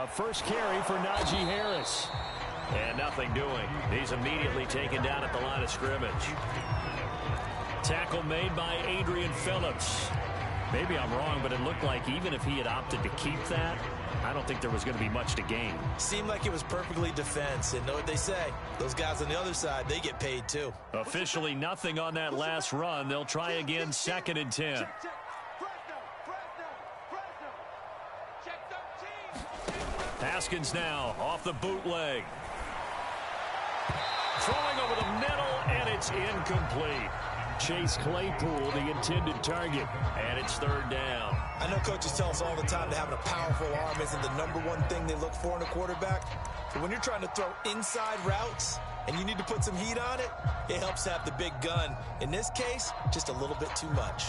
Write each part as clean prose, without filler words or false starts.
First carry for Najee Harris. And nothing doing. He's immediately taken down at the line of scrimmage. Tackle made by Adrian Phillips. Maybe I'm wrong, but it looked like even if he had opted to keep that, I don't think there was going to be much to gain. Seemed like it was perfectly defense. And know what they say? Those guys on the other side, they get paid too. Officially nothing on that last run. They'll try again 2nd and 10. Haskins now off the bootleg. Throwing over the middle, and it's incomplete. Chase Claypool, the intended target, and it's 3rd down. I know coaches tell us all the time that having a powerful arm isn't the #1 thing they look for in a quarterback. But when you're trying to throw inside routes and you need to put some heat on it, it helps have the big gun. In this case, just a little bit too much.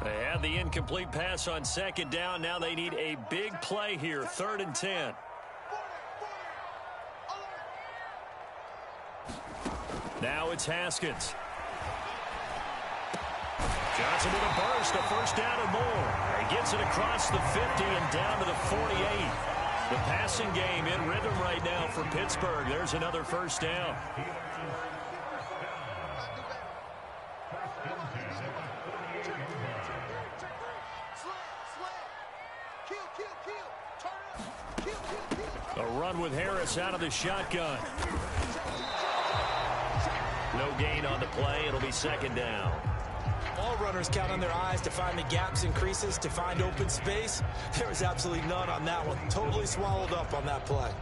They had the incomplete pass on 2nd down. Now they need a big play here, 3rd and 10. Now it's Haskins. Johnson with a burst, a 1st down and more. He gets it across the 50 and down to the 48. The passing game in rhythm right now for Pittsburgh. There's another 1st down. A run with Harris out of the shotgun. No gain on the play. It'll be 2nd down. All runners count on their eyes to find the gaps and creases, to find open space. There was absolutely none on that one. Totally swallowed up on that play.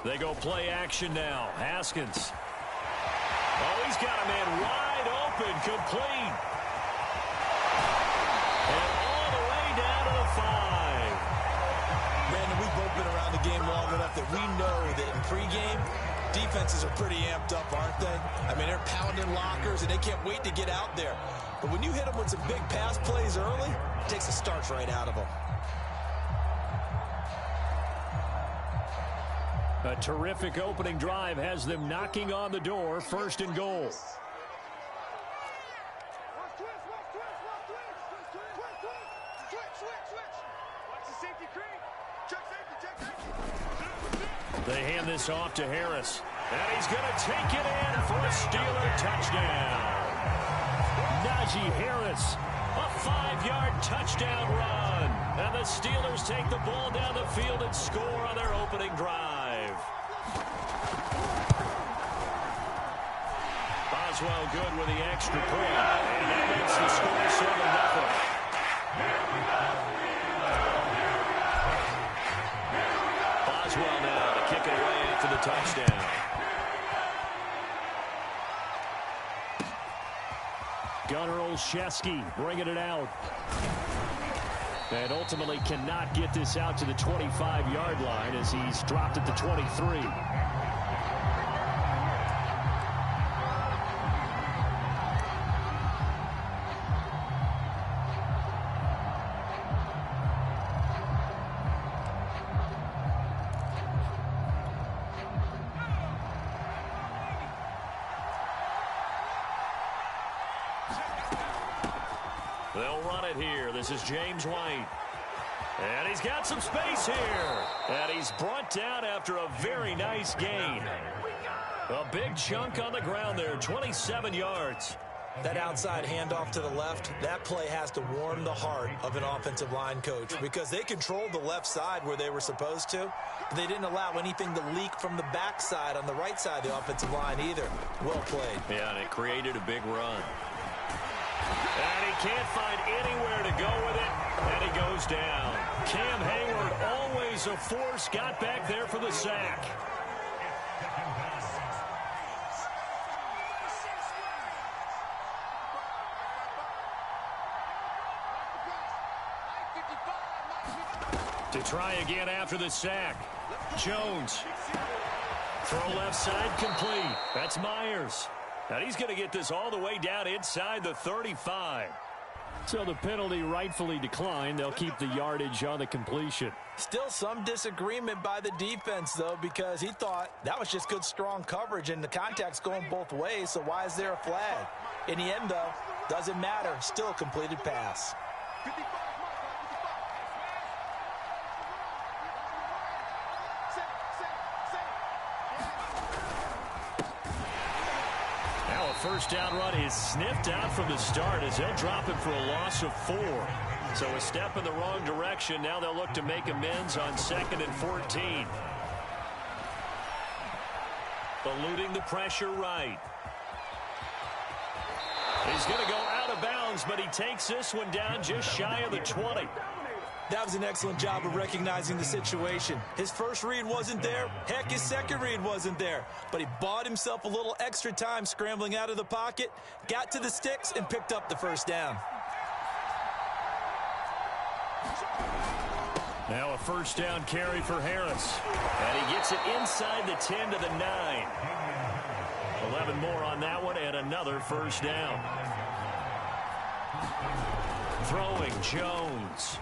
They go play action now. Haskins. Oh, he's got a man wide open, complete. And all the way down to the 5. Brandon, we've both been around the game long enough that we know that in pregame, defenses are pretty amped up, aren't they? I mean, they're pounding lockers, and they can't wait to get out there. But when you hit them with some big pass plays early, it takes the starch right out of them. A terrific opening drive has them knocking on the door. 1st and goal. They hand this off to Harris. And he's going to take it in for a Steeler touchdown. Najee Harris, a 5-yard touchdown run. And the Steelers take the ball down the field and score on their opening drive. Boswell good with the extra point. And that makes the score 7-0. Boswell now to kick it away after the touchdown. Gunnar Olszewski bringing it out. And ultimately cannot get this out to the 25-yard line as he's dropped at the 23. They'll run it here. This is James White. And he's got some space here. And he's brought down after a very nice gain. A big chunk on the ground there, 27 yards. That outside handoff to the left, that play has to warm the heart of an offensive line coach because they controlled the left side where they were supposed to. But they didn't allow anything to leak from the backside on the right side of the offensive line either. Well played. Yeah, and it created a big run. And he can't find anywhere to go with it, and he goes down. Cam Hayward, always a force, got back there for the sack. To try again after the sack. Jones. Throw left side complete. That's Myers. And he's going to get this all the way down inside the 35. So the penalty rightfully declined. They'll keep the yardage on the completion. Still some disagreement by the defense, though, because he thought that was just good, strong coverage, and the contact's going both ways, so why is there a flag? In the end, though, doesn't matter. Still a completed pass. Now a first down run is sniffed out from the start as they'll drop it for a loss of 4. So a step in the wrong direction. Now they'll look to make amends on 2nd and 14. Eluding the pressure right. He's going to go out of bounds, but he takes this one down just shy of the 20. That was an excellent job of recognizing the situation. His first read wasn't there. Heck, his second read wasn't there. But he bought himself a little extra time scrambling out of the pocket, got to the sticks, and picked up the first down. Now a first down carry for Harris. And he gets it inside the 10 to the 9. 11 more on that one and another first down. Throwing Jones.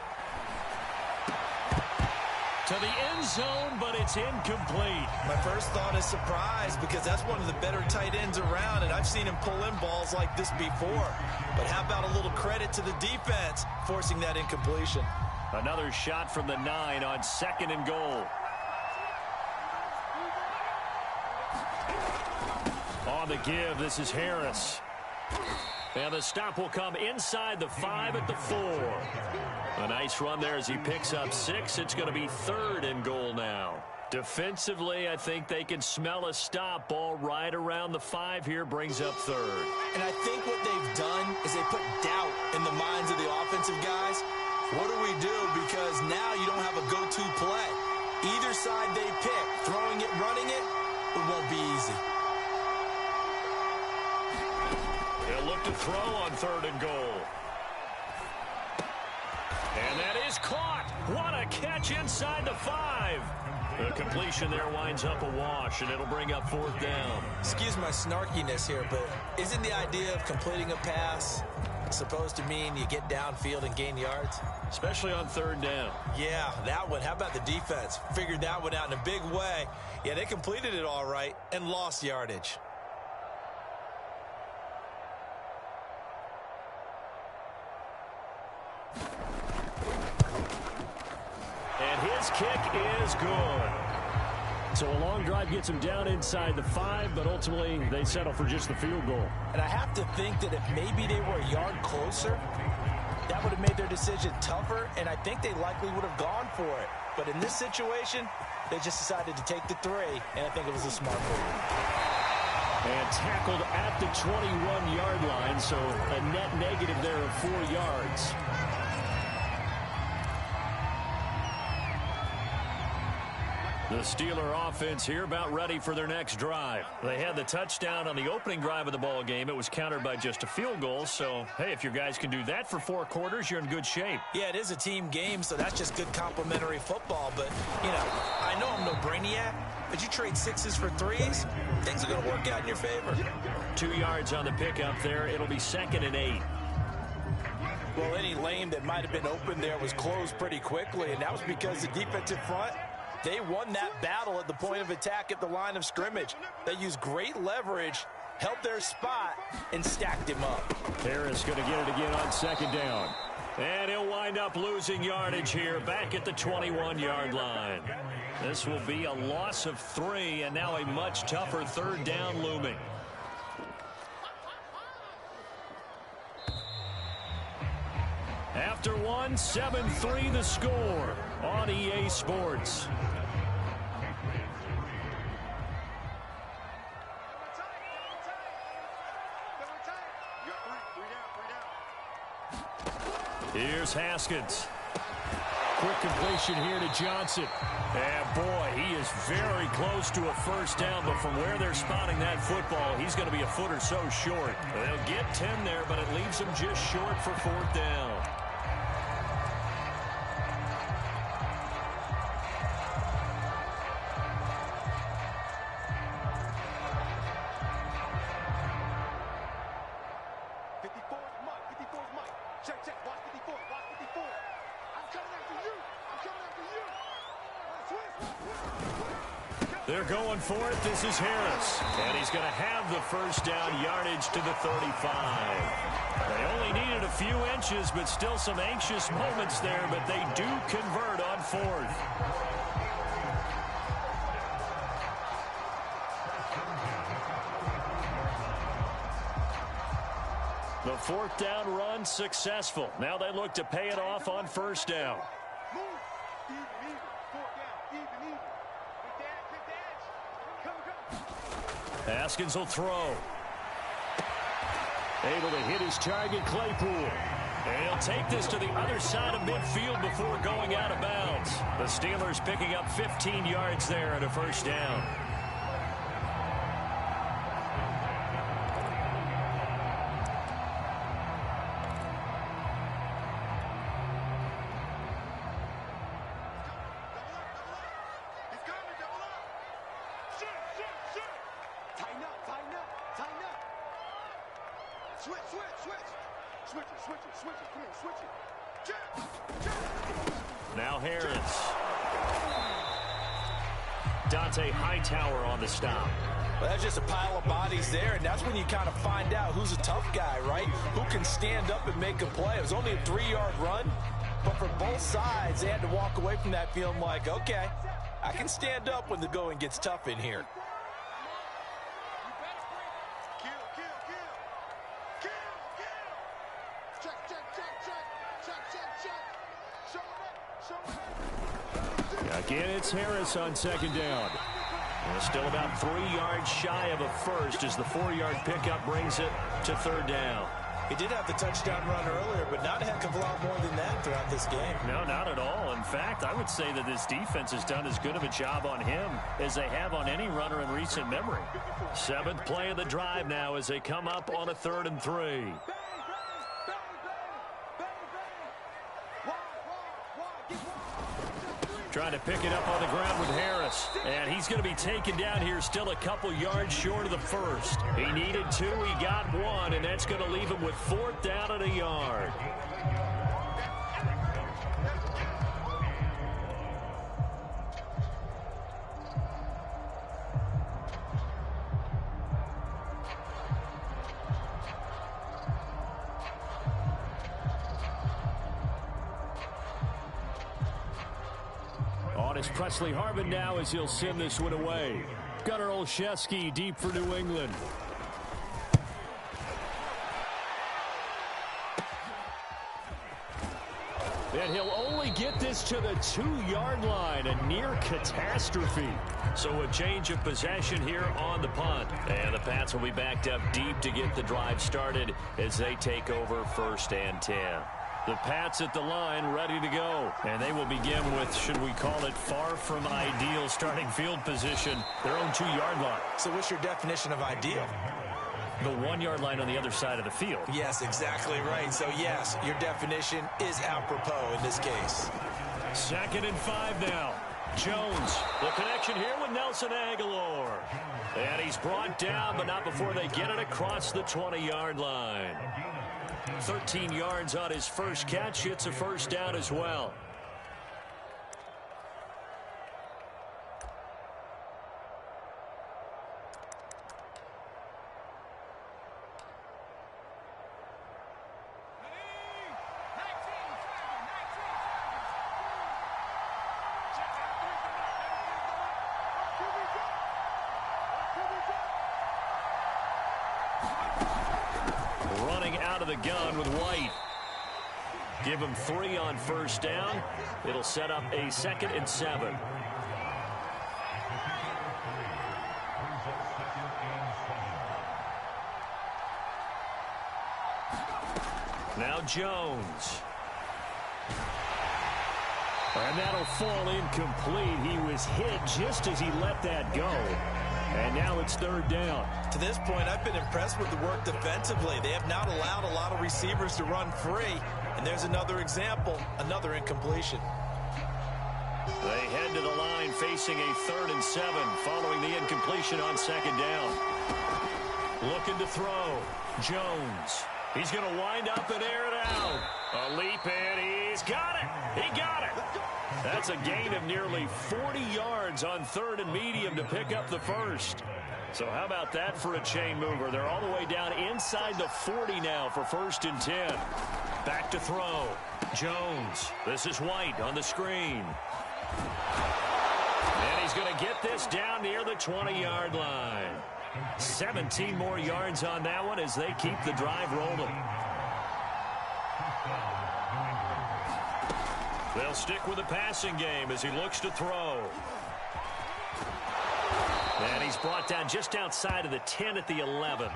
To the end zone, but it's incomplete. My first thought is surprise because that's one of the better tight ends around, and I've seen him pull in balls like this before. But how about a little credit to the defense forcing that incompletion? Another shot from the 9 on 2nd and goal. On the give, this is Harris. And the stop will come inside the 5 at the 4. A nice run there as he picks up 6. It's going to be 3rd and goal now. Defensively, I think they can smell a stop. Ball right around the 5 here brings up 3rd. And I think what they've done is they put doubt in the minds of the offensive guys. What do we do? Because now you don't have a go-to play. Either side they pick, throwing it, running it, it won't be easy. They'll look to throw on 3rd and goal. And that is caught. What a catch inside the 5. The completion there winds up a wash, and it'll bring up 4th down. Excuse my snarkiness here, but isn't the idea of completing a pass supposed to mean you get downfield and gain yards? Especially on 3rd down. Yeah, that one. How about the defense? Figured that one out in a big way. Yeah, they completed it all right and lost yardage. And his kick is good. So a long drive gets him down inside the 5, but ultimately they settle for just the field goal. And I have to think that if maybe they were a yard closer, that would have made their decision tougher, and I think they likely would have gone for it. But in this situation, they just decided to take the 3, and I think it was a smart move. And tackled at the 21-yard line, so a net negative there of 4 yards. The Steeler offense here about ready for their next drive. They had the touchdown on the opening drive of the ball game. It was countered by just a field goal. So, hey, if your guys can do that for 4 quarters, you're in good shape. Yeah, it is a team game, so that's just good complementary football. But, you know, I know I'm no brainiac, but you trade 6s for 3s, things are going to work out in your favor. 2 yards on the pickup there. It'll be 2nd and 8. Well, any lane that might have been open there was closed pretty quickly, and that was because the defensive front, they won that battle at the point of attack at the line of scrimmage. They used great leverage, held their spot, and stacked him up. Harris going to get it again on 2nd down. And he'll wind up losing yardage here back at the 21-yard line. This will be a loss of 3, and now a much tougher 3rd down looming. After 1, 7-3 the score on EA Sports. Here's Haskins. Quick completion here to Johnson. And boy, he is very close to a first down, but from where they're spotting that football, he's going to be a foot or so short. They'll get 10 there, but it leaves him just short for 4th down. Check, check. Watch 54. Watch 54. I'm coming after you. I'm coming after you. They're going for it. This is Harris. And he's going to have the first down, yardage to the 35. They only needed a few inches, but still some anxious moments there, but they do convert on fourth. The fourth down run successful. Now they look to pay it off on first down. Move. Even. Fourth down. Even. Quick dash. Come. Haskins will throw. Able to hit his target, Claypool. And he'll take this to the other side of midfield before going out of bounds. The Steelers picking up 15 yards there at a first down. Switch it. Come on, switch it. Now Harris. Dante Hightower on the stop. Well, that's just a pile of bodies there, and that's when you kind of find out who's a tough guy, right? Who can stand up and make a play. It was only a 3-yard run, but for both sides, they had to walk away from that feeling like, okay, I can stand up when the going gets tough in here. Again, it's Harris on second down. And still about 3 yards shy of a first as the 4-yard pickup brings it to third down. He did have the touchdown run earlier, but not a heck of a lot more than that throughout this game. No, not at all. In fact, I would say that this defense has done as good of a job on him as they have on any runner in recent memory. 7th play of the drive now as they come up on a 3rd and 3. Trying to pick it up on the ground with Harris. And he's going to be taken down here still a couple yards short of the first. He needed 2, he got 1, and that's going to leave him with 4th down and a yard. It's Presley Harvin now as he'll send this one away. Gunnar Olszewski deep for New England. And he'll only get this to the 2-yard line, a near catastrophe. So a change of possession here on the punt. And the Pats will be backed up deep to get the drive started as they take over 1st and 10. The Pats at the line ready to go. And they will begin with, should we call it, far from ideal starting field position, their own 2-yard line. So what's your definition of ideal? The 1-yard line on the other side of the field. Yes, exactly right. So, yes, your definition is apropos in this case. 2nd and 5 now. Jones, the connection here with Nelson Aguilar. And he's brought down, but not before they get it across the 20-yard line. 13 yards on his first catch. It's a first down as well. Out of the gun with White. Give him 3 on first down. It'll set up a 2nd and 7. Now Jones. And that'll fall incomplete. He was hit just as he let that go. And now it's 3rd down. To this point, I've been impressed with the work defensively. They have not allowed a lot of receivers to run free. And there's another example, another incompletion. They head to the line facing a 3rd and 7 following the incompletion on 2nd down. Looking to throw. Jones. He's going to wind up and air it out. A leap in. He's got it. He got it. That's a gain of nearly 40 yards on 3rd and medium to pick up the first. So how about that for a chain mover? They're all the way down inside the 40 now for 1st and 10. Back to throw. Jones. This is White on the screen. And he's going to get this down near the 20-yard line. 17 more yards on that one as they keep the drive rolling. They'll stick with the passing game as he looks to throw. And he's brought down just outside of the 10 at the 11.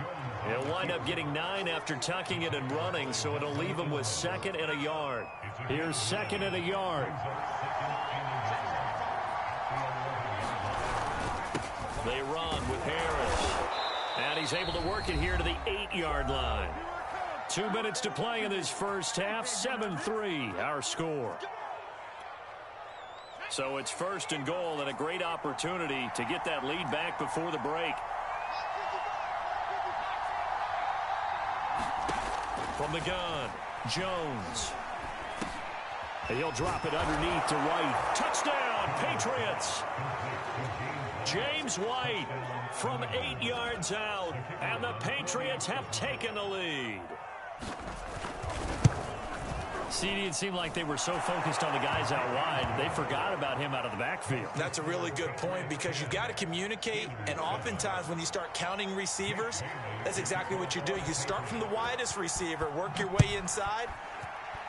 He'll wind up getting 9 after tucking it and running, so it'll leave him with 2nd and a yard. Here's 2nd and a yard. They run with Harris. And he's able to work it here to the 8-yard line. 2 minutes to play in this first half. 7-3 our score. So it's 1st and goal and a great opportunity to get that lead back before the break. From the gun, Jones. He'll drop it underneath to White. Touchdown, Patriots! James White from 8 yards out, and the Patriots have taken the lead. CD, it seemed like they were so focused on the guys out wide, they forgot about him out of the backfield. That's a really good point because you've got to communicate, and oftentimes when you start counting receivers, that's exactly what you do. You start from the widest receiver, work your way inside.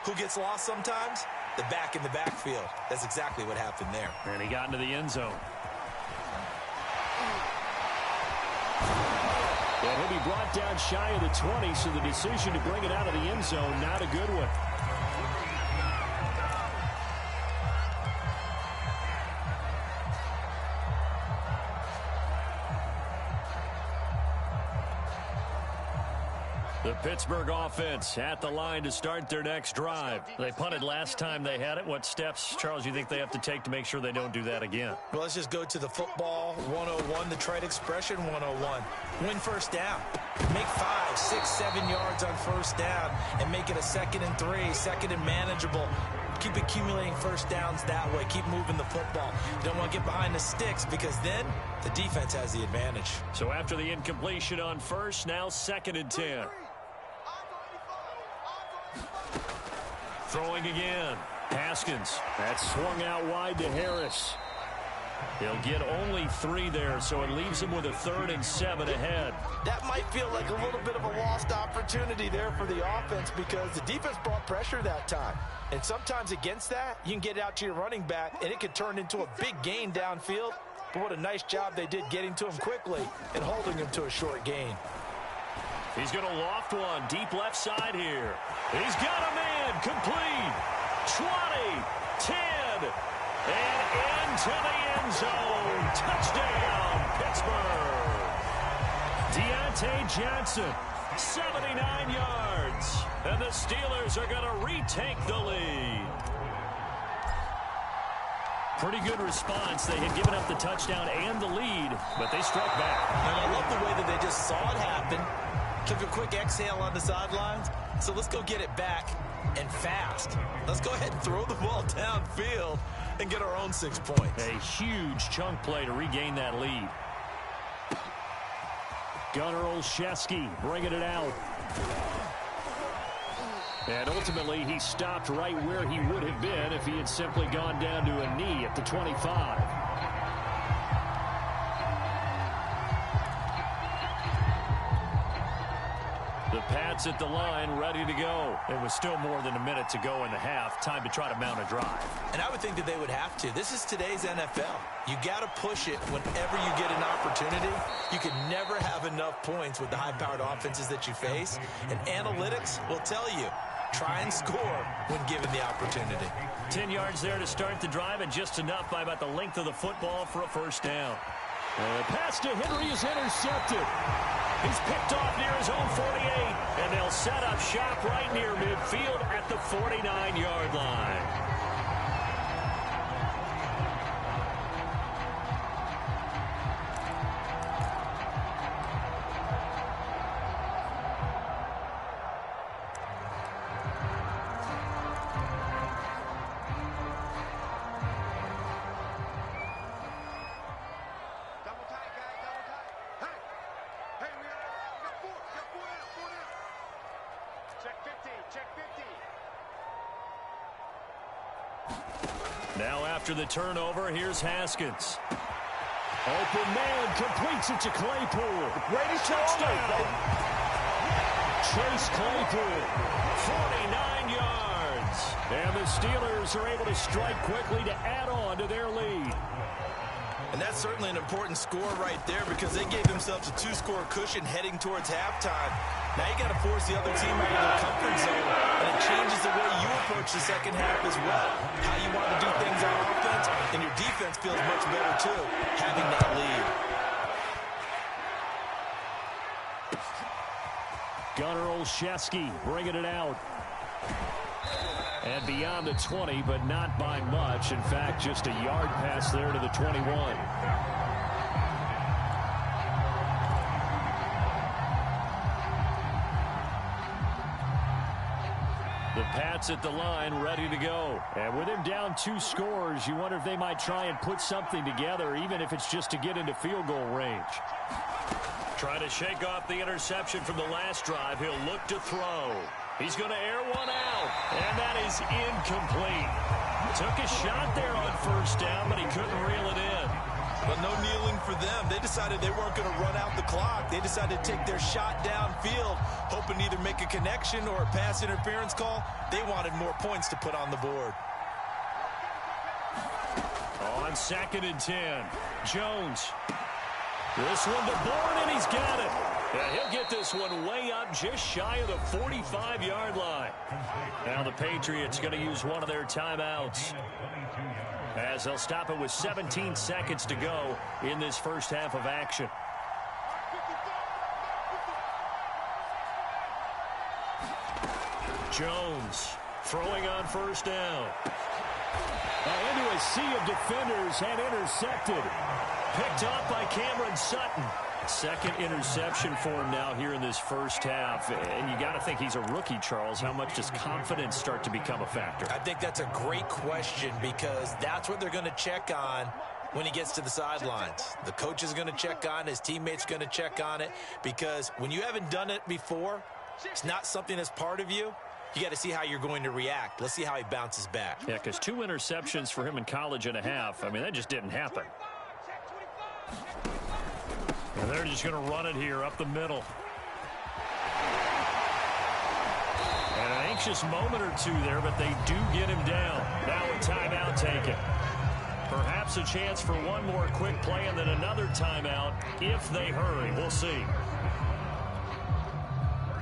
Who gets lost sometimes? The back in the backfield. That's exactly what happened there. And he got into the end zone. And he'll be brought down shy of the 20, so the decision to bring it out of the end zone, not a good one. The Pittsburgh offense at the line to start their next drive. They punted last time they had it. What steps, Charles, you think they have to take to make sure they don't do that again? Well, let's just go to the football 101, the trade expression 101. Win first down. Make 5, 6, 7 yards on first down and make it a 2nd and 3, 2nd and manageable. Keep accumulating first downs that way. Keep moving the football. You don't want to get behind the sticks because then the defense has the advantage. So after the incompletion on first, now 2nd and 10. Throwing again. Haskins. That's swung out wide to Harris. He'll get only 3 there, so it leaves him with a 3rd and 7 ahead. That might feel like a little bit of a lost opportunity there for the offense because the defense brought pressure that time. And sometimes against that, you can get it out to your running back, and it could turn into a big gain downfield. But what a nice job they did getting to him quickly and holding him to a short gain. He's going to loft one deep left side here. He's got a man complete. 20, 10, and into the end zone. Touchdown, Pittsburgh. Deontay Johnson, 79 yards. And the Steelers are going to retake the lead. Pretty good response. They had given up the touchdown and the lead, but they struck back. And I love the way that they just saw it happen. Took a quick exhale on the sidelines. So let's go get it back and fast. Let's go ahead and throw the ball downfield and get our own 6 points. A huge chunk play to regain that lead. Gunnar Olszewski bringing it out. And ultimately, he stopped right where he would have been if he had simply gone down to a knee at the 25. The Pats at the line, ready to go. It was still more than a minute to go in the half. Time to try to mount a drive. And I would think that they would have to. This is today's NFL. You got to push it whenever you get an opportunity. You can never have enough points with the high-powered offenses that you face. And analytics will tell you, try and score when given the opportunity. 10 yards there to start the drive, and just enough by about the length of the football for a first down. The pass to Henry is intercepted. He's picked off near his own 48, and they'll set up shop right near midfield at the 49-yard line. Check 50. Check 50. Now after the turnover, here's Haskins. Open man, completes it to Claypool. Brady Touchdown. Chase Claypool, 49 yards. And the Steelers are able to strike quickly to add on to their lead. And that's certainly an important score right there because they gave themselves a 2-score cushion heading towards halftime. Now you got to force the other team out of their comfort zone, and it changes the way you approach the second half as well. How you want to do things on offense, and your defense feels much better too, having that lead. Gunnar Olszewski bringing it out. And beyond the 20, but not by much. In fact, just a yard pass there to the 21. The Pats at the line, ready to go. And with him down 2 scores, you wonder if they might try and put something together, even if it's just to get into field goal range. Trying to shake off the interception from the last drive. He'll look to throw. He's going to air one out, and that is incomplete. Took a shot there on first down, but he couldn't reel it in. But no kneeling for them. They decided they weren't going to run out the clock. They decided to take their shot downfield, hoping to either make a connection or a pass interference call. They wanted more points to put on the board. On 2nd and 10, Jones. This one to Bourne, and he's got it. Yeah, he'll get this one way up just shy of the 45-yard line. Now the Patriots going to use one of their timeouts, as they'll stop it with 17 seconds to go in this first half of action. Jones throwing on first down. Into a sea of defenders and intercepted. Picked up by Cameron Sutton. Second interception for him now here in this first half. And you got to think he's a rookie, Charles. How much does confidence start to become a factor? I think that's a great question because that's what they're going to check on when he gets to the sidelines. The coach is going to check on it. His teammates going to check on it because when you haven't done it before, it's not something that's part of you. You got to see how you're going to react. Let's see how he bounces back. Yeah, because 2 interceptions for him in college and a half. I mean, that just didn't happen. And they're just going to run it here up the middle. And an anxious moment or two there, but they do get him down. Now a timeout taken. Perhaps a chance for one more quick play and then another timeout if they hurry. We'll see.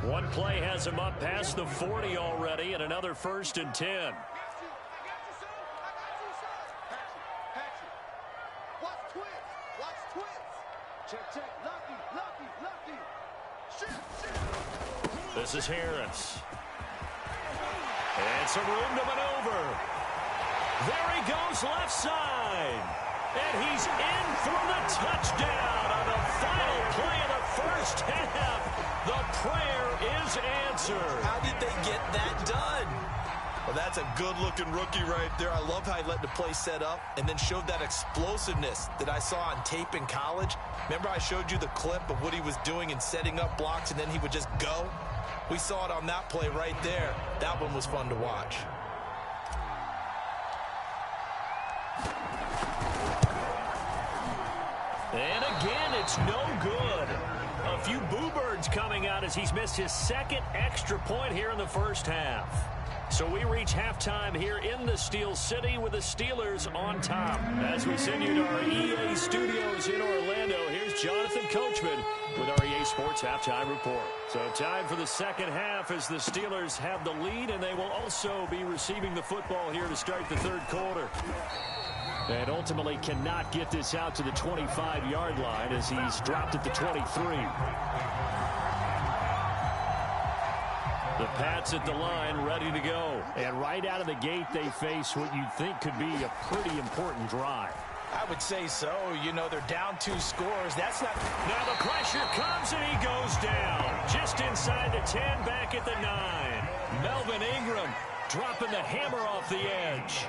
One play has him up past the 40 already, and another 1st and 10. This is Harris. And some room to maneuver. There he goes left side. And he's in for the touchdown on the final play of the first half. The prayer is answered. How did they get that done? Well, that's a good-looking rookie right there. I love how he let the play set up and then showed that explosiveness that I saw on tape in college. Remember I showed you the clip of what he was doing and setting up blocks, and then he would just go? We saw it on that play right there. That one was fun to watch. And again, it's no good. A few boo birds coming out as he's missed his 2nd extra point here in the first half. So we reach halftime here in the Steel City with the Steelers on top. As we send you to our EA studios in Orlando, here's Jonathan Coachman with our EA Sports Halftime Report. So time for the second half as the Steelers have the lead, and they will also be receiving the football here to start the 3rd quarter. And ultimately cannot get this out to the 25-yard line as he's dropped at the 23. The Pats at the line, ready to go. And right out of the gate, they face what you'd think could be a pretty important drive. I would say so. You know, they're down 2 scores. That's not... Now the pressure comes, and he goes down. Just inside the 10, back at the 9. Melvin Ingram dropping the hammer off the edge.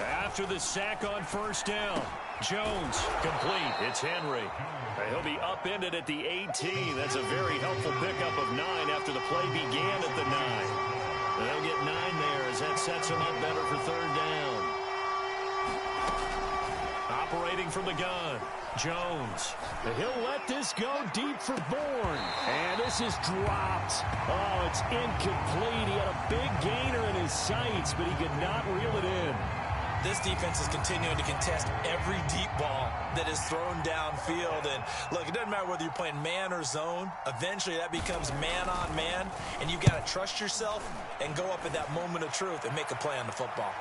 After the sack on first down, Jones, complete. It's Henry. He'll be upended at the 18. That's a very helpful pickup of 9 after the play began at the 9. They'll get 9 there as that sets him up better for third down. Operating from the gun, Jones. He'll let this go deep for Bourne. And this is dropped. Oh, it's incomplete. He had a big gainer in his sights, but he could not reel it in. This defense is continuing to contest every deep ball that is thrown downfield. And look, it doesn't matter whether you're playing man or zone. Eventually that becomes man on man. And you've got to trust yourself and go up at that moment of truth and make a play on the football.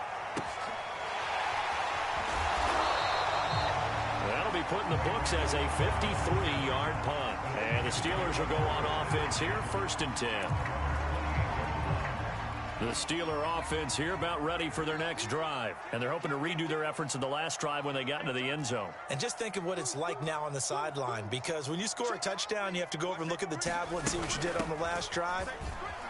That'll be put in the books as a 53-yard punt. And the Steelers will go on offense here, 1st and 10. The Steeler offense here about ready for their next drive. And they're hoping to redo their efforts in the last drive when they got into the end zone. And just think of what it's like now on the sideline. Because when you score a touchdown, you have to go over and look at the tablet and see what you did on the last drive.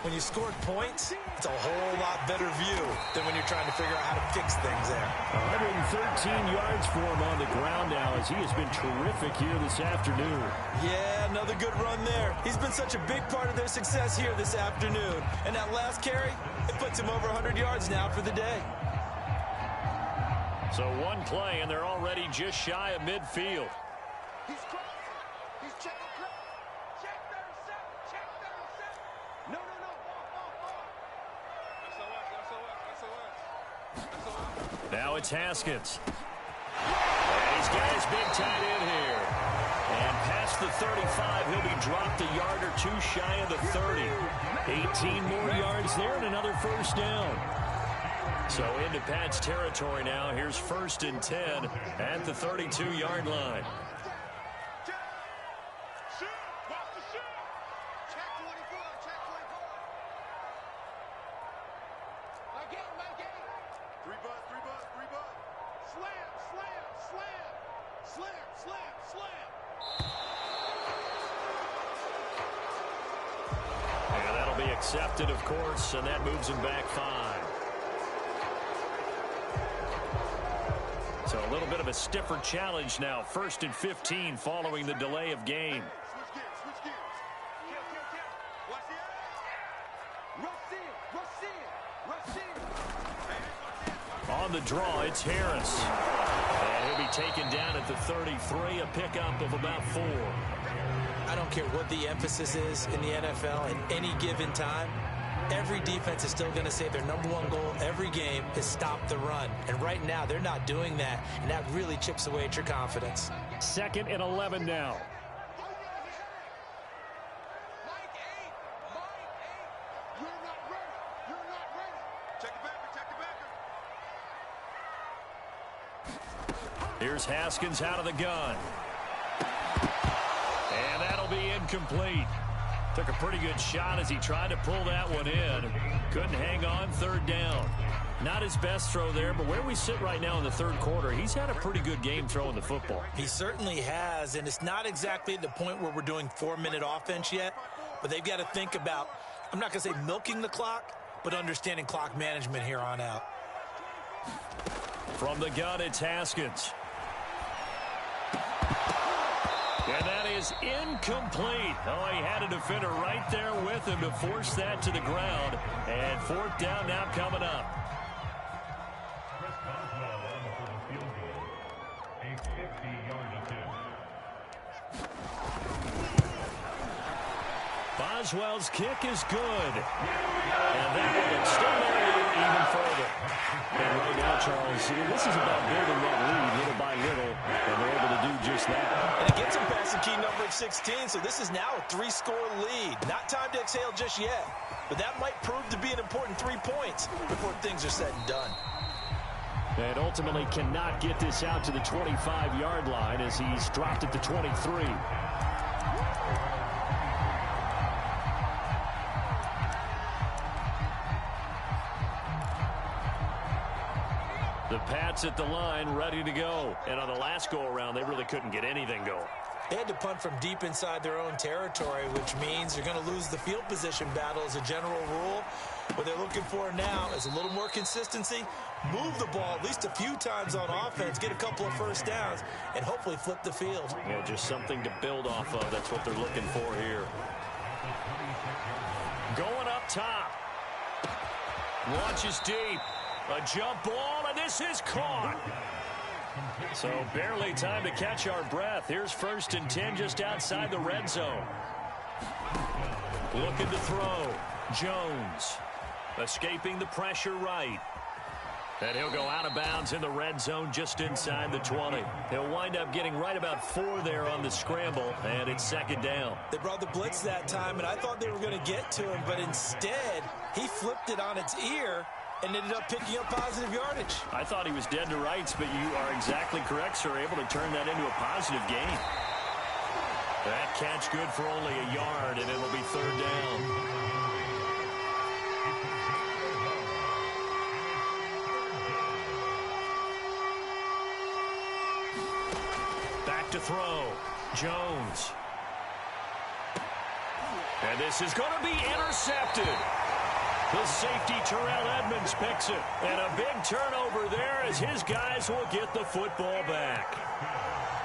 When you scored points, it's a whole lot better view than when you're trying to figure out how to fix things there. 113 yards for him on the ground now as he has been terrific here this afternoon. Yeah, another good run there. He's been such a big part of their success here this afternoon. And that last carry, it puts him over 100 yards now for the day. So one play, and they're already just shy of midfield. He's crossing. He's checking. Check 37. Check 37. No. Now it's Haskins. And he's got his big tight end here. And past the 35, he'll be dropped a yard or two shy of the 30. 18 more yards there and another first down. So into Pat's territory now. Here's 1st and 10 at the 32-yard line. And that'll be accepted, of course, and that moves him back 5. So a little bit of a stiffer challenge now. 1st and 15 following the delay of game. On the draw, it's Harris. And he'll be taken down at the 33, a pickup of about 4. I don't care what the emphasis is in the NFL at any given time. Every defense is still going to say their #1 goal every game is stop the run. And right now, they're not doing that, and that really chips away at your confidence. 2nd and 11 now. Here's Haskins out of the gun. And that'll be incomplete. Took a pretty good shot as he tried to pull that one in. Couldn't hang on, 3rd down. Not his best throw there, but where we sit right now in the 3rd quarter, he's had a pretty good game throwing the football. He certainly has, and it's not exactly at the point where we're doing 4-minute offense yet, but they've got to think about, I'm not going to say milking the clock, but understanding clock management here on out. From the gun, it's Haskins. And that is incomplete. Oh, he had a defender right there with him to force that to the ground. And 4th down now coming up. Boswell's kick is good. And that will extend their lead even further. And right now, Charles, this is about building that lead little by little, and they're able to do just that. And it gets them past the key number of 16, so this is now a 3-score lead. Not time to exhale just yet, but that might prove to be an important 3 points before things are said and done. And ultimately cannot get this out to the 25-yard line as he's dropped at the 23. The Pats at the line, ready to go. And on the last go-around, they really couldn't get anything going. They had to punt from deep inside their own territory, which means you're going to lose the field position battle as a general rule. What they're looking for now is a little more consistency, move the ball at least a few times on offense, get a couple of first downs, and hopefully flip the field. Yeah, just something to build off of. That's what they're looking for here. Going up top. Launches deep. A jump ball, and this is caught. So barely time to catch our breath. Here's 1st and 10 just outside the red zone. Looking to throw. Jones escaping the pressure right. And he'll go out of bounds in the red zone just inside the 20. He'll wind up getting right about 4 there on the scramble, and it's 2nd down. They brought the blitz that time, and I thought they were going to get to him, but instead he flipped it on its ear and ended up picking up positive yardage. I thought he was dead to rights, but you are exactly correct, sir. Able to turn that into a positive gain. That catch good for only a yard, and it'll be 3rd down. Back to throw. Jones. And this is going to be intercepted. The safety, Terrell Edmonds, picks it. And a big turnover there as his guys will get the football back.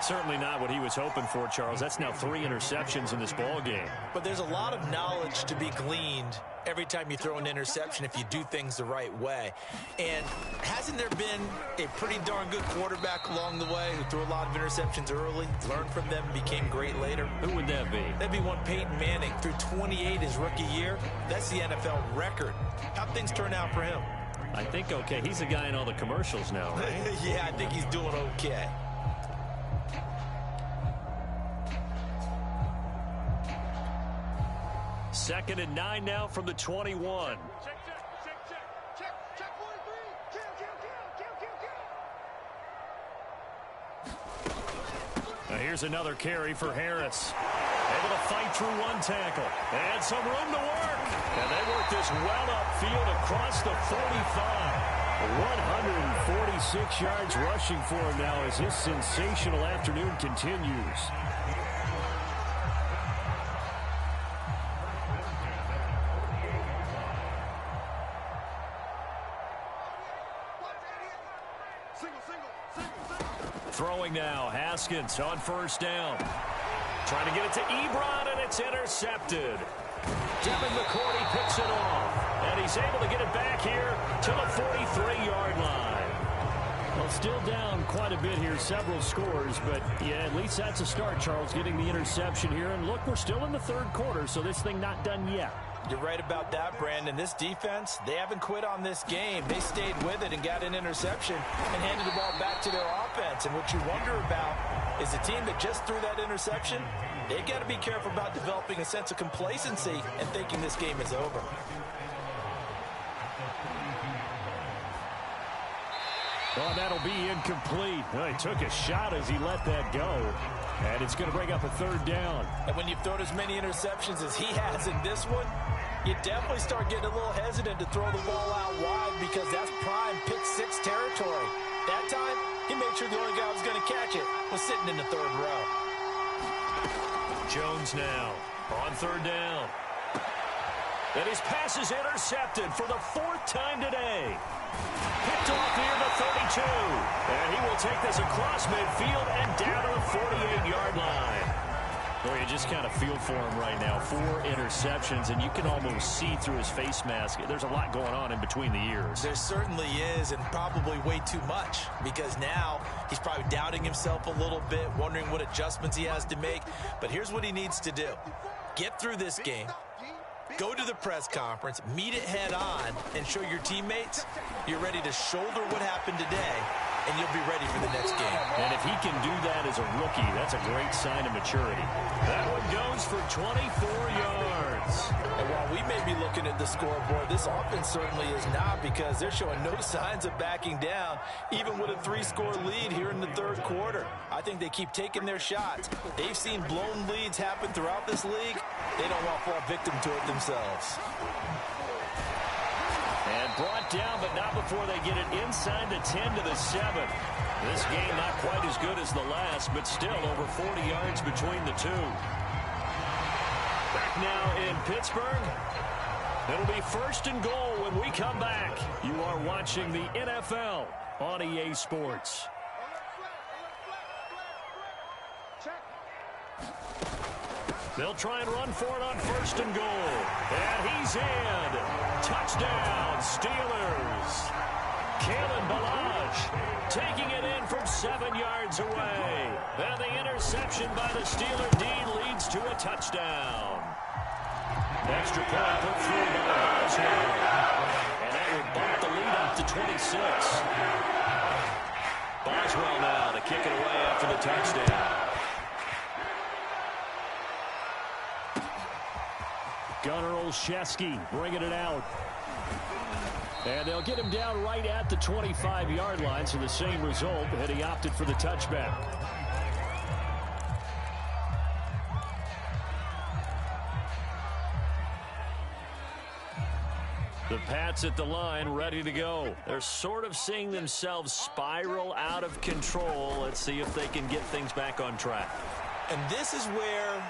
Certainly not what he was hoping for, Charles. That's now 3 interceptions in this ball game. But there's a lot of knowledge to be gleaned every time you throw an interception if you do things the right way. And hasn't there been a pretty darn good quarterback along the way who threw a lot of interceptions early, learned from them, became great later? Who would that be? That'd be one Peyton Manning. Threw 28 his rookie year. That's the NFL record. How'd things turn out for him? I think okay. He's the guy in all the commercials now, right? Yeah, I think he's doing okay. Second and 9 now from the 21. Check 43. Kill. Now here's another carry for Harris. Able to fight through one tackle. And some room to work. And they work this well upfield across the 45. 146 yards rushing for him now as his sensational afternoon continues. Throwing now, Haskins on 1st down. Trying to get it to Ebron, and it's intercepted. Devin McCourty picks it off, and he's able to get it back here to the 43-yard line. Well, still down quite a bit here, several scores, but yeah, at least that's a start, Charles, getting the interception here. And look, we're still in the 3rd quarter, so this thing not done yet. You're right about that, Brandon. This defense, they haven't quit on this game. They stayed with it and got an interception and handed the ball back to their offense. And what you wonder about is the team that just threw that interception, they got to be careful about developing a sense of complacency and thinking this game is over. Oh, that'll be incomplete. Well, he took a shot as he let that go. And it's going to bring up a 3rd down. And when you've thrown as many interceptions as he has in this one, you definitely start getting a little hesitant to throw the ball out wide because that's prime pick 6 territory. That time, he made sure the only guy who was going to catch it was sitting in the 3rd row. Jones now on 3rd down. And his pass is intercepted for the 4th time today. Picked off near the 32. And he will take this across midfield and down to the 48-yard line. Boy, you just kind of feel for him right now. 4 interceptions, and you can almost see through his face mask. There's a lot going on in between the ears. There certainly is, and probably way too much, because now he's probably doubting himself a little bit, wondering what adjustments he has to make. But here's what he needs to do. Get through this game. Go to the press conference, meet it head on, and show your teammates you're ready to shoulder what happened today, and you'll be ready for the next game. And if he can do that as a rookie, that's a great sign of maturity. That one goes for 24 yards. And while we may be looking at the scoreboard, this offense certainly is not, because they're showing no signs of backing down, even with a 3-score lead here in the 3rd quarter. I think they keep taking their shots. They've seen blown leads happen throughout this league. They don't want to fall victim to it themselves. And brought down, but not before they get it inside the 10 to the 7. This game not quite as good as the last, but still over 40 yards between the two. Back now in Pittsburgh. It'll be 1st and goal when we come back. You are watching the NFL on EA Sports. They'll try and run for it on 1st and goal. And he's in. Touchdown, Steelers. Kalen Ballage taking it in from 7 yards away. And the interception by the Steeler D leads to a touchdown. Extra point put through by Boswell. And that will bump the lead up to 26. Boswell now to kick it away after the touchdown. Gunnar Olszewski bringing it out. And they'll get him down right at the 25-yard line, so the same result, and he opted for the touchback. The Pats at the line, ready to go. They're sort of seeing themselves spiral out of control. Let's see if they can get things back on track. And this is where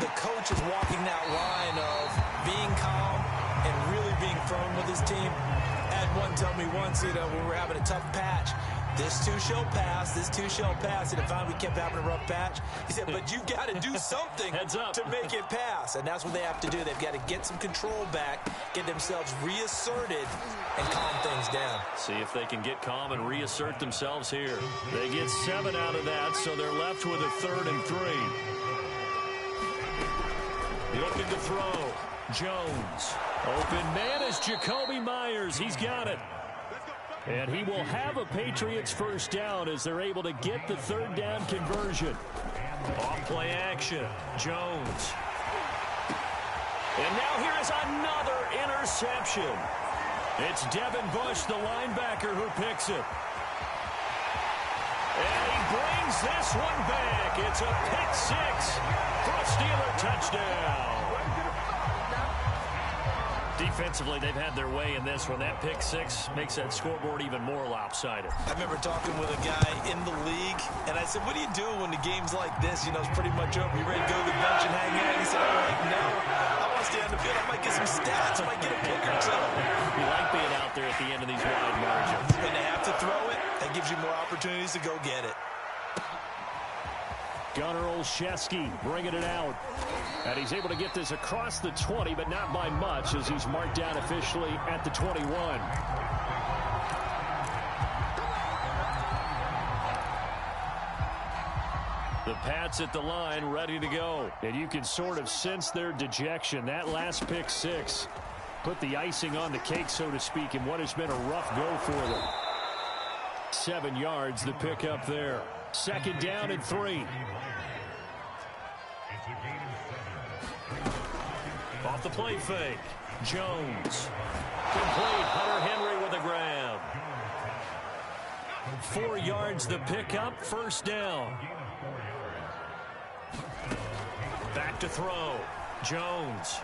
the coach is walking that line of being calm and really being firm with his team. I had one tell me once, when we were having a tough patch, this too shall pass, this too shall pass. And finally we kept having a rough patch. He said, but you got to do something to make it pass. And that's what they have to do. They've got to get some control back, get themselves reasserted, and calm things down. See if they can get calm and reassert themselves here. They get 7 out of that, so they're left with a 3rd and 3. Looking to throw. Jones. Open man is Jacoby Myers. He's got it. And he will have a Patriots first down as they're able to get the 3rd down conversion. Off play action. Jones. And now here is another interception. It's Devin Bush, the linebacker, who picks it. And he brings this one back. It's a pick 6 for a Steeler touchdown. Defensively, they've had their way in this one. That pick 6 makes that scoreboard even more lopsided. I remember talking with a guy in the league, and I said, what do you do when the game's like this? You know, it's pretty much over. You ready to go to the bench and hang out? He said, oh, heck no. I want to stay on the field. I might get some stats. I might get a pick or two. You like being out there at the end of these wide margins. When they have to throw it, that gives you more opportunities to go get it. Gunnar Olszewski bringing it out. And he's able to get this across the 20, but not by much, as he's marked down officially at the 21. The Pats at the line, ready to go. And you can sort of sense their dejection. That last pick 6 put the icing on the cake, so to speak, in what has been a rough go for them. 7 yards, the pick up there. 2nd down and 3. Off the play fake. Jones. Complete. Hunter Henry with a grab. 4 yards the pickup. 1st down. Back to throw. Jones.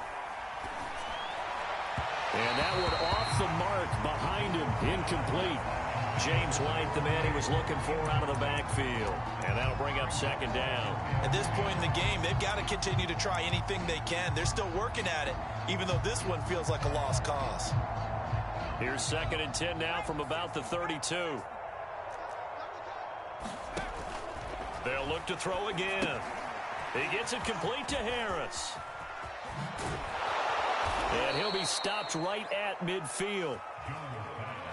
And that one off the mark behind him. Incomplete. James White, the man he was looking for out of the backfield. And that'll bring up 2nd down. At this point in the game, they've got to continue to try anything they can. They're still working at it, even though this one feels like a lost cause. Here's 2nd and 10 now from about the 32. They'll look to throw again. He gets it complete to Harris. And he'll be stopped right at midfield.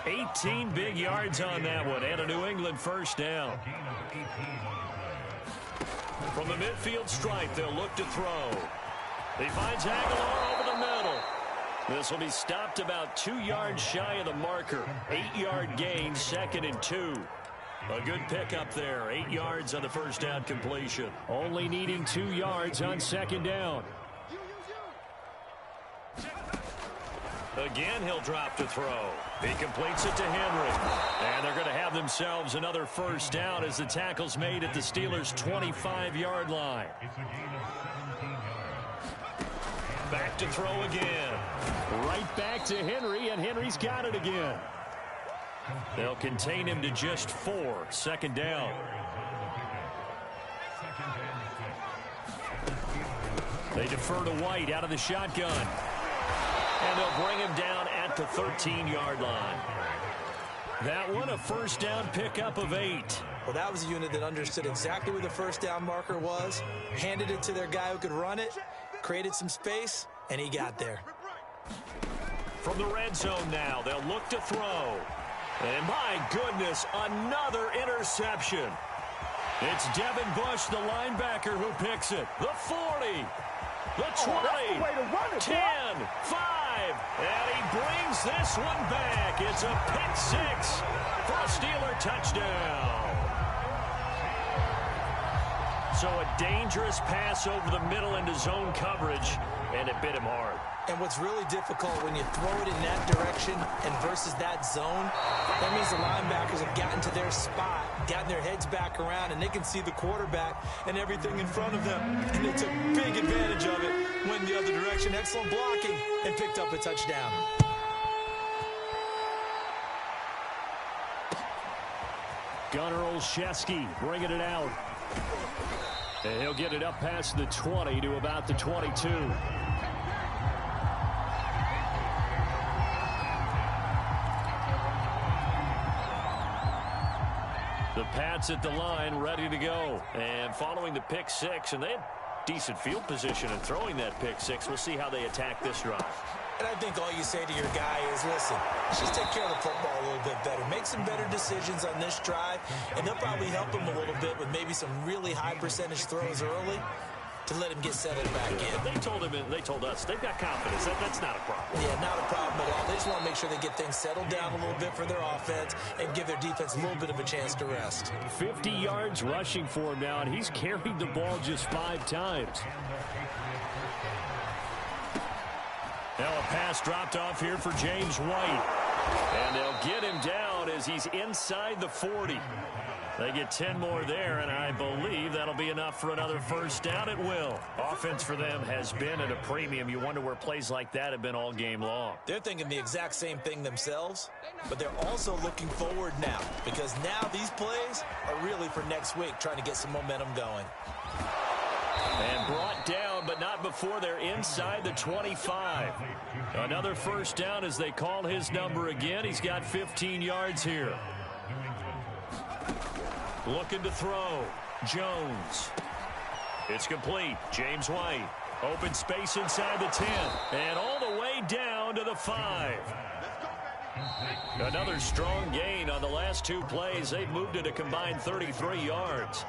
18 big yards on that one, and a New England 1st down. From the midfield stripe, they'll look to throw. He finds Aguilar over the middle. This will be stopped about 2 yards shy of the marker. 8-yard gain, 2nd and 2. A good pickup there. 8 yards on the 1st down completion. Only needing 2 yards on 2nd down. Again, he'll drop to throw. He completes it to Henry. And they're going to have themselves another 1st down as the tackle's made at the Steelers' 25-yard line. Back to throw again. Right back to Henry, and Henry's got it again. They'll contain him to just 4. Second down. They defer to White out of the shotgun. And they'll bring him down at the 13-yard line. That one, a first down pickup of 8. Well, that was a unit that understood exactly where the first down marker was, handed it to their guy who could run it, created some space, and he got there. From the red zone now, they'll look to throw. And my goodness, another interception. It's Devin Bush, the linebacker, who picks it. The 40, the 20, 10, 5, and he brings this one back. It's a pick 6 for a Steeler touchdown. So a dangerous pass over the middle into zone coverage, and it bit him hard. And what's really difficult when you throw it in that direction and versus that zone, that means the linebackers have gotten to their spot, gotten their heads back around, and they can see the quarterback and everything in front of them. And they took big advantage of it, went in the other direction, excellent blocking, and picked up a touchdown. Gunnar Olszewski bringing it out. And he'll get it up past the 20 to about the 22. The Pats at the line, ready to go. And following the pick 6, and they had decent field position in throwing that pick 6. We'll see how they attack this drive. And I think all you say to your guy is, listen, just take care of the football a little bit better. Make some better decisions on this drive, and they'll probably help him a little bit with maybe some really high percentage throws early to let him get settled back in. They told him, and they told us, they've got confidence. That's not a problem. Yeah, not a problem at all. They just want to make sure they get things settled down a little bit for their offense and give their defense a little bit of a chance to rest. 50 yards rushing for him now, and he's carried the ball just 5 times. Now a pass dropped off here for James White. And they'll get him down as he's inside the 40. They get 10 more there, and I believe that'll be enough for another first down. It will. Offense for them has been at a premium. You wonder where plays like that have been all game long. They're thinking the exact same thing themselves, but they're also looking forward now because now these plays are really for next week, trying to get some momentum going. And brought down, but not before they're inside the 25. Another first down as they call his number again. He's got 15 yards here. Looking to throw. Jones. It's complete. James White. Open space inside the 10. And all the way down to the 5. Another strong gain on the last 2 plays. They've moved it a combined 33 yards.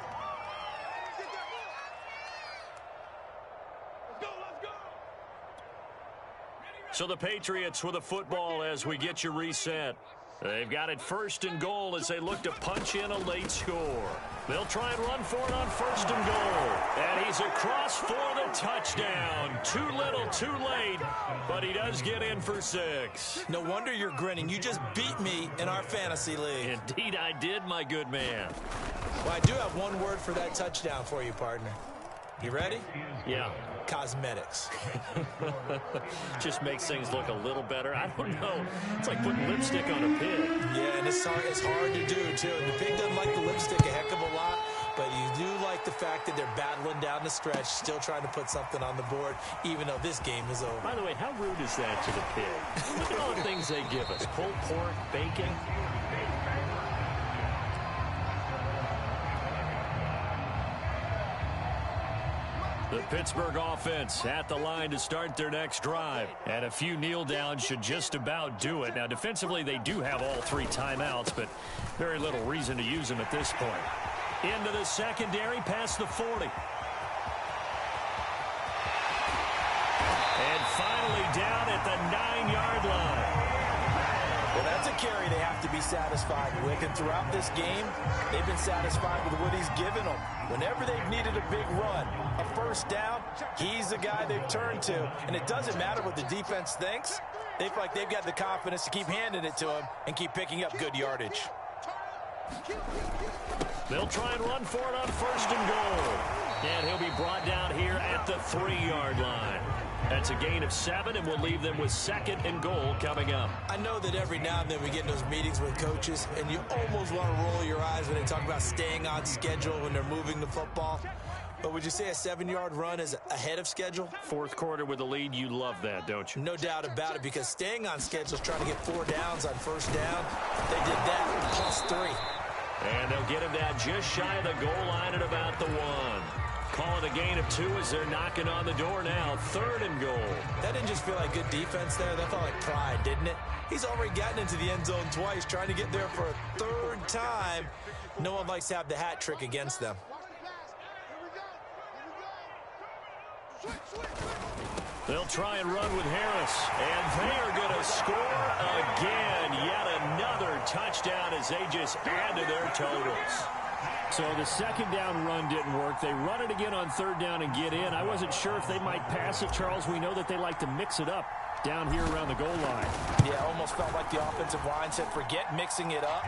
So the Patriots with a football as we get you reset. They've got it first and goal as they look to punch in a late score. They'll try and run for it on first and goal. And he's across for the touchdown. Too little, too late, but he does get in for 6. No wonder you're grinning. You just beat me in our fantasy league. Indeed I did, my good man. Well, I do have one word for that touchdown for you, partner. You ready? Yeah. Cosmetics. Just makes things look a little better. I don't know. It's like putting lipstick on a pig. Yeah, and it's hard to do, too. And the pig doesn't like the lipstick a heck of a lot, but you do like the fact that they're battling down the stretch, still trying to put something on the board, even though this game is over. By the way, how rude is that to the pig? Look at all the things they give us. Pulled pork, bacon. The Pittsburgh offense at the line to start their next drive. And a few kneel downs should just about do it. Now, defensively, they do have all 3 timeouts, but very little reason to use them at this point. Into the secondary, past the 40. And finally down at the 9-yard line. Well, that's a carry they have to be satisfied with. And throughout this game, they've been satisfied with what he's given them. Whenever they've needed a big run, a first down, he's the guy they've turned to. And it doesn't matter what the defense thinks. They feel like they've got the confidence to keep handing it to him and keep picking up good yardage. They'll try and run for it on first and goal. And he'll be brought down here at the 3-yard line. That's a gain of 7, and we'll leave them with 2nd and goal coming up. I know that every now and then we get in those meetings with coaches, and you almost want to roll your eyes when they talk about staying on schedule when they're moving the football. But would you say a 7-yard run is ahead of schedule? Fourth quarter with a lead, you love that, don't you? No doubt about it, because staying on schedule is trying to get 4 downs on first down. They did that plus 3. And they'll get him down just shy of the goal line at about the 1. Call it a gain of 2 as they're knocking on the door now. 3rd and goal. That didn't just feel like good defense there. That felt like pride, didn't it? He's already gotten into the end zone twice, trying to get there for a 3rd time. No one likes to have the hat trick against them. They'll try and run with Harris, and they are going to score again. Yet another touchdown as they just add to their totals. So the 2nd down run didn't work. They run it again on 3rd down and get in. I wasn't sure if they might pass it, Charles. We know that they like to mix it up down here around the goal line. Yeah, almost felt like the offensive line said, forget mixing it up.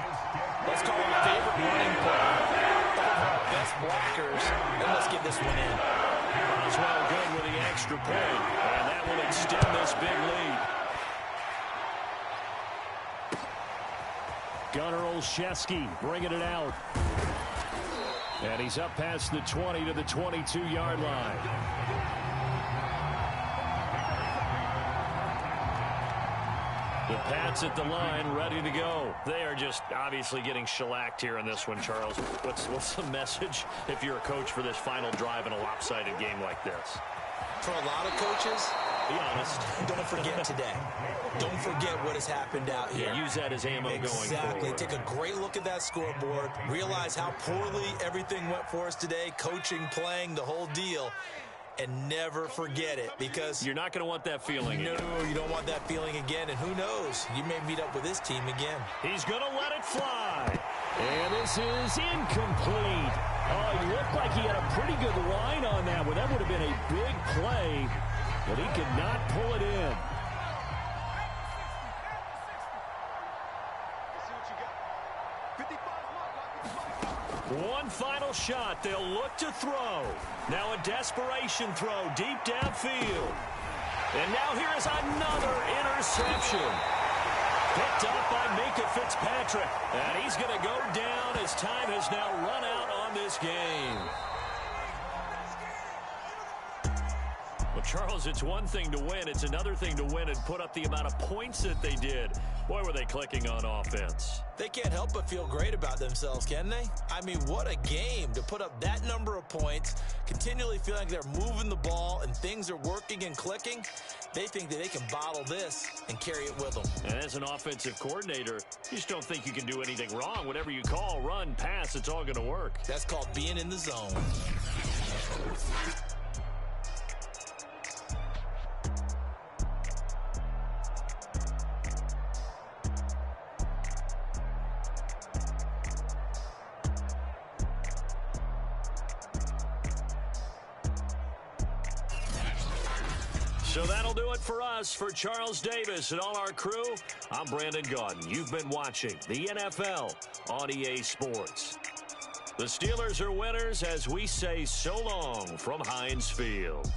Let's call it a favorite running play. Our best blockers, and let's get this one in. Well, good with the extra point, and that will extend this big lead. Gunnar Olszewski bringing it out. And he's up past the 20 to the 22-yard line. The Pats at the line, ready to go. They are just obviously getting shellacked here in this one, Charles. What's the message if you're a coach for this final drive in a lopsided game like this? For a lot of coaches, be honest. Don't forget today. Don't forget what has happened out here. Yeah, use that as ammo going forward. Exactly. Take a great look at that scoreboard. Realize how poorly everything went for us today. Coaching, playing, the whole deal. And never forget it, because you're not going to want that feeling again. No, you don't want that feeling again. And who knows? You may meet up with this team again. He's going to let it fly. And this is incomplete. Oh, he looked like he had a pretty good line on that one. That would have been a big play, but he could not pull it in. One final shot. They'll look to throw. Now a desperation throw deep downfield. And now here is another interception. Picked up by Minka Fitzpatrick. And he's going to go down as time has now run out on this game. Well, Charles, it's one thing to win. It's another thing to win and put up the amount of points that they did. Boy, were they clicking on offense. They can't help but feel great about themselves, can they? I mean, what a game to put up that number of points, continually feel like they're moving the ball and things are working and clicking. They think that they can bottle this and carry it with them. And as an offensive coordinator, you just don't think you can do anything wrong. Whatever you call, run, pass, it's all going to work. That's called being in the zone. So that'll do it for us. For Charles Davis and all our crew, I'm Brandon Gaudin. You've been watching the NFL on EA Sports. The Steelers are winners as we say so long from Heinz Field.